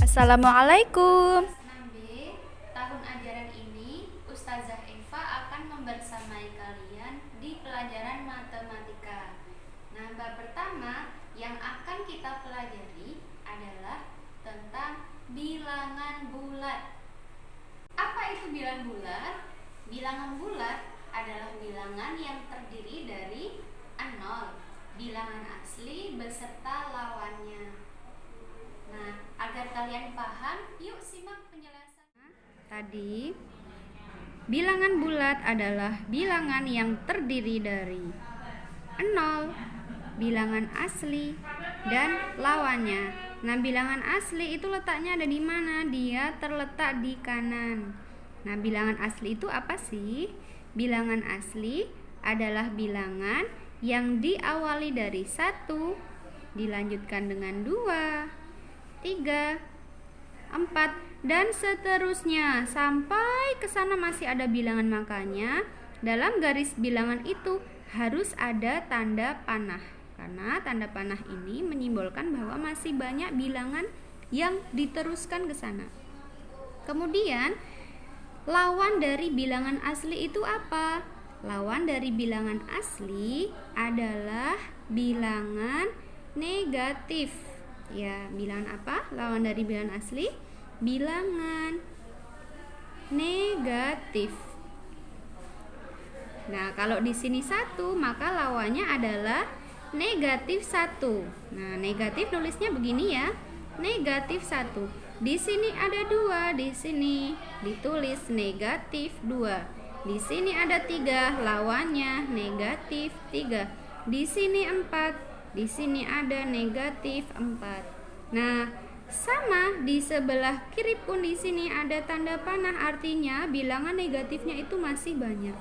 Assalamualaikum. Kelas 6B, tahun ajaran ini Ustazah Eva akan membersamai kalian di pelajaran matematika. Nah, bab pertama yang akan kita pelajari adalah tentang bilangan bulat. Apa itu bilangan bulat? Bilangan bulat adalah bilangan yang terdiri dari 0, bilangan asli beserta lawannya. Nah, agar kalian paham, yuk simak penjelasan. Tadi, bilangan bulat adalah bilangan yang terdiri dari 0, bilangan asli, dan lawannya. Nah, bilangan asli itu letaknya ada di mana? Dia terletak di kanan. Nah, bilangan asli itu apa sih? Bilangan asli adalah bilangan yang diawali dari 1, dilanjutkan dengan 2, 3, 4, dan seterusnya sampai ke sana masih ada bilangan. Makanya dalam garis bilangan itu harus ada tanda panah, karena tanda panah ini menyimbolkan bahwa masih banyak bilangan yang diteruskan ke sana. Kemudian lawan dari bilangan asli itu apa? Lawan dari bilangan asli adalah bilangan negatif. Ya, bilangan apa? Lawan dari bilangan asli? Bilangan negatif. Nah, kalau di sini 1, maka lawannya adalah negatif 1. Nah, negatif nulisnya begini ya. Negatif 1. Di sini ada 2, di sini ditulis negatif 2. Di sini ada 3, lawannya negatif 3. Di sini 4, di sini ada negatif 4. Nah, sama di sebelah kiri pun di sini ada tanda panah, artinya bilangan negatifnya itu masih banyak.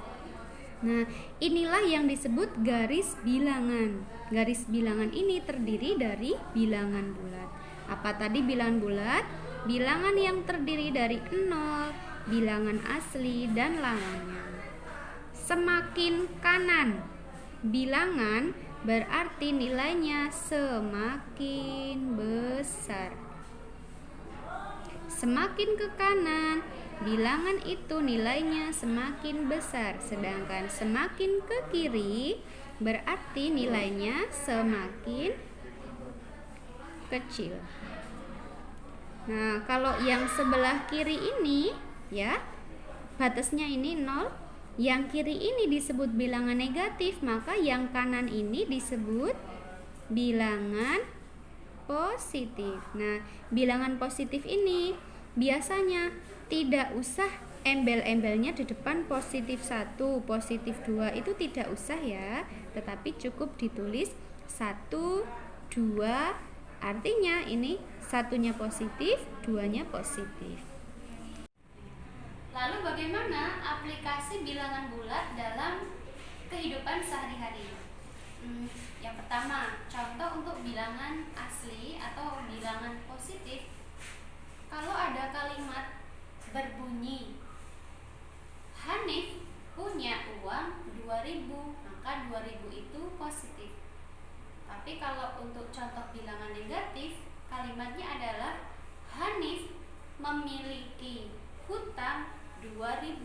Nah, inilah yang disebut garis bilangan. Garis bilangan ini terdiri dari bilangan bulat. Apa tadi bilangan bulat? Bilangan yang terdiri dari 0, bilangan asli, dan lawannya. Semakin kanan bilangan berarti nilainya semakin besar. Semakin ke kanan, bilangan itu nilainya semakin besar. Sedangkan semakin ke kiri, berarti nilainya semakin kecil. Nah, kalau yang sebelah kiri ini, ya, batasnya ini 0. Yang kiri ini disebut bilangan negatif, maka yang kanan ini disebut bilangan positif. Nah, bilangan positif ini biasanya tidak usah embel-embelnya di depan positif 1, positif 2, itu tidak usah ya, tetapi cukup ditulis 1, 2, artinya ini satunya positif, 2-nya positif. Lalu bagaimana aplikasi bilangan bulat dalam kehidupan sehari-hari? Yang pertama, contoh untuk bilangan asli atau bilangan positif. Kalau ada kalimat berbunyi Hanif punya uang 2000, maka 2000 itu positif. Tapi kalau untuk contoh bilangan negatif, kalimatnya adalah Hanif memiliki hutang 2000.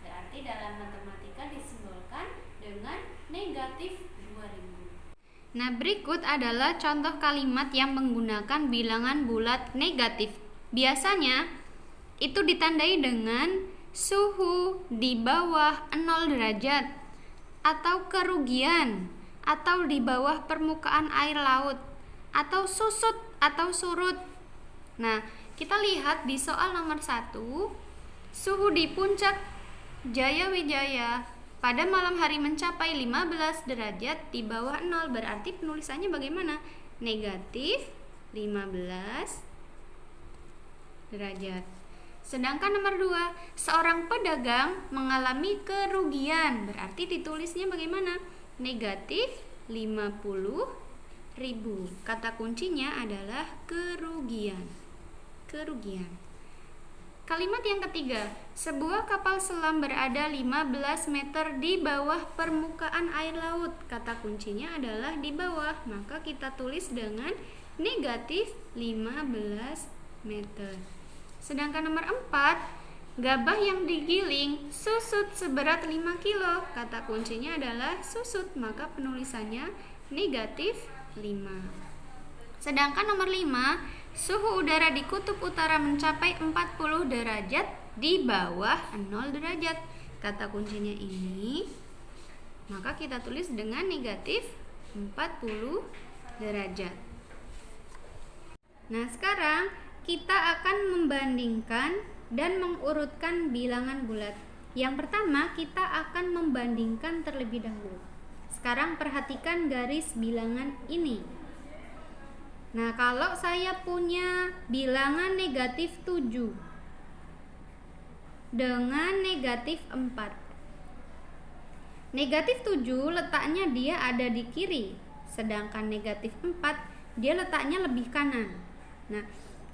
Berarti dalam matematika disimbolkan dengan negatif 2000. Nah, berikut adalah contoh kalimat yang menggunakan bilangan bulat negatif. Biasanya itu ditandai dengan suhu di bawah 0 derajat, atau kerugian, atau di bawah permukaan air laut, atau susut atau surut. Nah, kita lihat di soal nomor 1, suhu di puncak Jayawijaya pada malam hari mencapai 15 derajat di bawah 0, berarti penulisannya bagaimana? Negatif 15 derajat. Sedangkan nomor 2, seorang pedagang mengalami kerugian, berarti ditulisnya bagaimana? Negatif 50.000. Kata kuncinya adalah kerugian. Kalimat yang ketiga, sebuah kapal selam berada 15 meter di bawah permukaan air laut. Kata kuncinya adalah di bawah, maka kita tulis dengan negatif 15 meter. Sedangkan nomor 4, gabah yang digiling susut seberat 5 kilo. Kata kuncinya adalah susut, maka penulisannya negatif 5. Sedangkan nomor 5, suhu udara di kutub utara mencapai 40 derajat di bawah 0 derajat. Kata kuncinya ini, maka kita tulis dengan negatif 40 derajat. Nah, sekarang kita akan membandingkan dan mengurutkan bilangan bulat. Yang pertama, kita akan membandingkan terlebih dahulu. Sekarang perhatikan garis bilangan ini. Nah, kalau saya punya bilangan negatif 7 dengan negatif 4. Negatif 7 letaknya dia ada di kiri, sedangkan negatif 4 dia letaknya lebih kanan. Nah,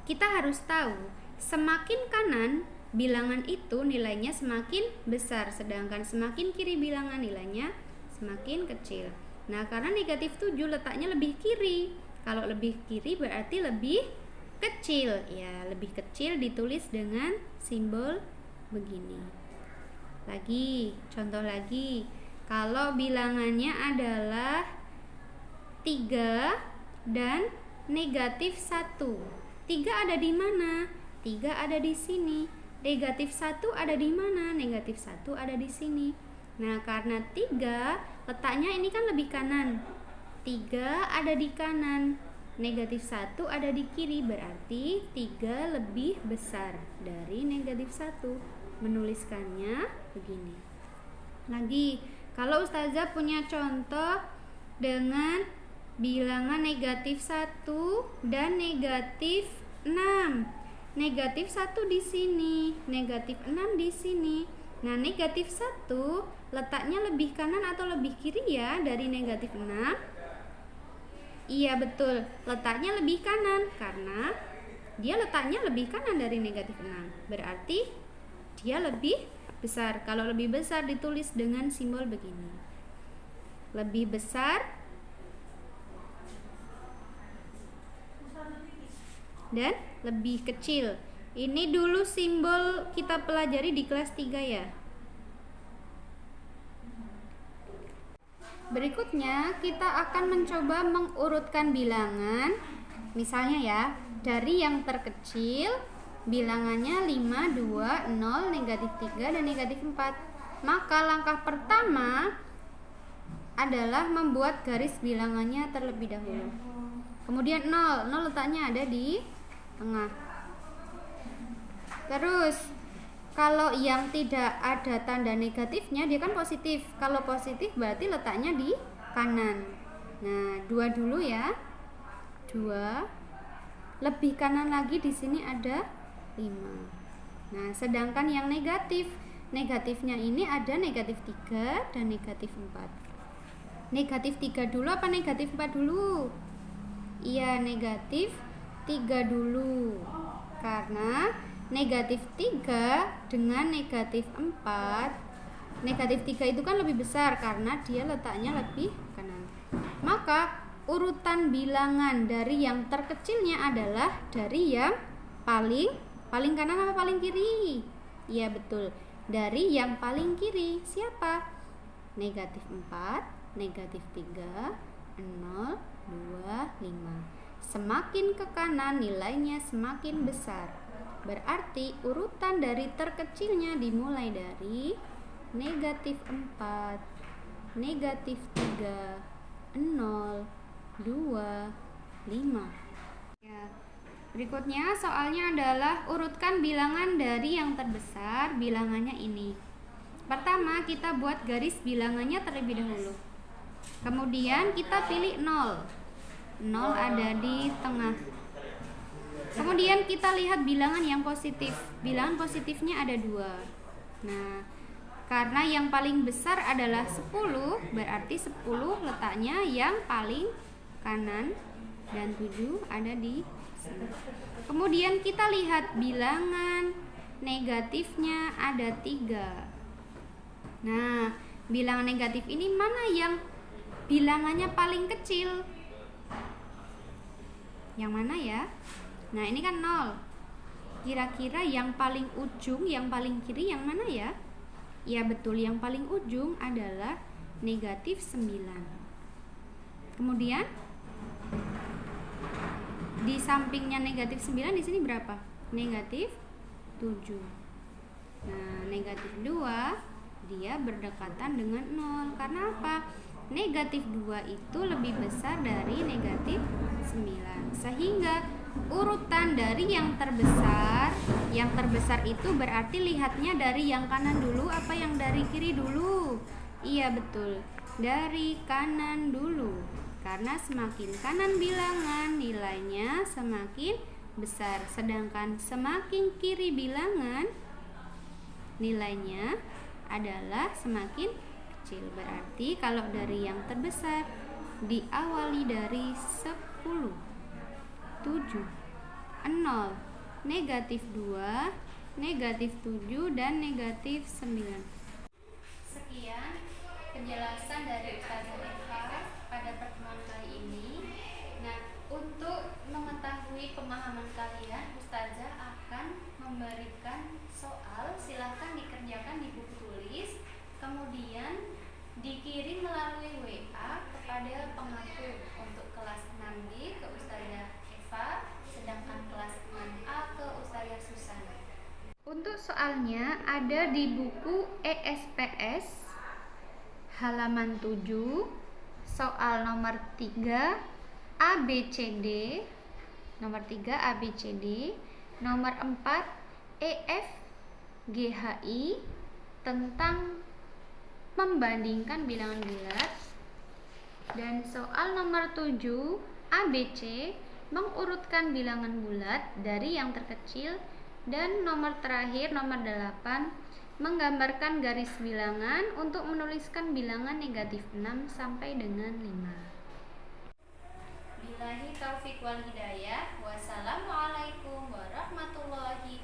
kita harus tahu semakin kanan bilangan itu nilainya semakin besar, sedangkan semakin kiri bilangan nilainya semakin kecil. Nah, karena negatif 7 letaknya lebih kiri. Kalau lebih kiri berarti lebih kecil. Ya, lebih kecil ditulis dengan simbol begini. Lagi, contoh lagi. Kalau bilangannya adalah 3 dan negatif 1. 3 ada di mana? 3 ada di sini. Negatif 1 ada di mana? Negatif 1 ada di sini. Nah, karena 3 letaknya ini kan lebih kanan. 3 ada di kanan. Negatif 1 ada di kiri, berarti 3 lebih besar dari negatif 1. Menuliskannya begini. Lagi, kalau Ustazah punya contoh dengan bilangan negatif 1 dan negatif 6. Negatif 1 di sini, negatif 6 di sini. Nah, negatif 1 letaknya lebih kanan atau lebih kiri ya dari negatif 6? Iya, betul, letaknya lebih kanan karena dia letaknya lebih kanan dari negatif 6. Berarti dia lebih besar. Kalau lebih besar ditulis dengan simbol begini. Lebih besar dan lebih kecil. Ini dulu simbol kita pelajari di kelas 3 ya. Berikutnya kita akan mencoba mengurutkan bilangan. Misalnya ya, dari yang terkecil bilangannya 5, 2, 0, negatif 3, dan negatif 4. Maka langkah pertama adalah membuat garis bilangannya terlebih dahulu. Kemudian 0 letaknya ada di tengah. Terus kalau yang tidak ada tanda negatifnya dia kan positif. Kalau positif berarti letaknya di kanan. Nah, 2 dulu ya. 2. Lebih kanan lagi di sini ada 5. Nah, sedangkan yang negatif, negatifnya ini ada negatif 3 dan negatif 4. Negatif 3 dulu apa negatif 4 dulu? Iya, negatif 3 dulu. Karena negatif 3 dengan negatif 4, negatif 3 itu kan lebih besar karena dia letaknya lebih kanan. Maka urutan bilangan dari yang terkecilnya adalah dari yang paling kanan apa paling kiri? Iya, betul, dari yang paling kiri. Siapa? Negatif 4, negatif 3, 0, 2, 5. Semakin ke kanan nilainya semakin besar. Berarti urutan dari terkecilnya dimulai dari negatif 4, negatif 3, 0, 2, 5. Ya. Berikutnya soalnya adalah urutkan bilangan dari yang terbesar, bilangannya ini. Pertama kita buat garis bilangannya terlebih dahulu. Kemudian kita pilih 0. 0 ada di tengah. Kemudian kita lihat bilangan yang positif. Bilangan positifnya ada 2. Nah, karena yang paling besar adalah 10, berarti 10 letaknya yang paling kanan dan 7 ada di sini. Kemudian kita lihat bilangan negatifnya ada 3. Nah, bilangan negatif ini mana yang bilangannya paling kecil? Yang mana ya? Nah, ini kan 0. Kira-kira yang paling ujung, yang paling kiri yang mana ya? Ya betul, yang paling ujung adalah negatif 9. Kemudian di sampingnya negatif 9 di sini berapa? Negatif 7. Nah, negatif 2 dia berdekatan dengan 0. Karena apa? Negatif 2 itu lebih besar dari negatif 9. Sehingga urutan dari yang terbesar itu berarti lihatnya dari yang kanan dulu apa yang dari kiri dulu? Iya betul, dari kanan dulu. Karena semakin kanan bilangan nilainya semakin besar, sedangkan semakin kiri bilangan nilainya adalah semakin kecil. Berarti kalau dari yang terbesar diawali dari 10, 7, 0, negatif 2, negatif 7, dan negatif 9. Sekian penjelasan dari Ustazah Eva pada pertemuan kali ini. Nah, untuk mengetahui pemahaman kalian, Ustazah akan memberikan soal, silahkan dikerjakan di buku tulis, kemudian dikirim melalui WA kepada pengatur untuk kelas 6B ke Ustazah Eva, sedangkan kelas 6A ke Ustazah Susana. Untuk soalnya ada di buku ESPS halaman 7, soal nomor 3 ABCD, nomor 3 ABCD, nomor 4 EFGHI tentang membandingkan bilangan bulat, dan soal nomor 7 ABC mengurutkan bilangan bulat dari yang terkecil, dan nomor terakhir nomor 8 menggambarkan garis bilangan untuk menuliskan bilangan negatif 6 sampai dengan 5. Billahi taufiq wal hidayah. Wassalamualaikum warahmatullahi